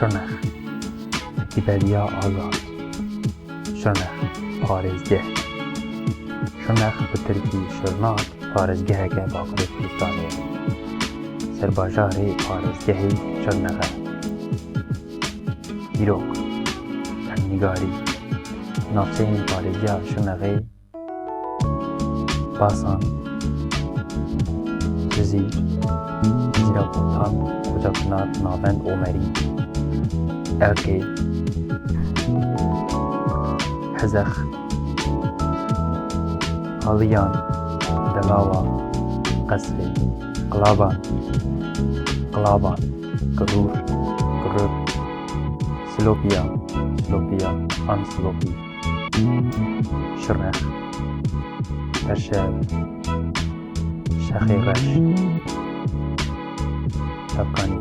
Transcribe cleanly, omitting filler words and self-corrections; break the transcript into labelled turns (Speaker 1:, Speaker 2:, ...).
Speaker 1: شرنخ ویکیپدیا آزاد شرنخ پارێزگە شرنخ بە ترکی شرناک پارێزگەهەکە باکووری کوردستانەیە سەرباژارێ پارێزگەهی شرنەخە îrok nîgarî navçeyên parêzgeha Şirnexê Basan Cizîr Zîrakotan Kocapınar Navend Omerî Erkê Hezex Haliyan Delava Qesrê Qilaban Girûr Silopiya Ansilopi Şirnex Erşev Şexêreş Şevkanî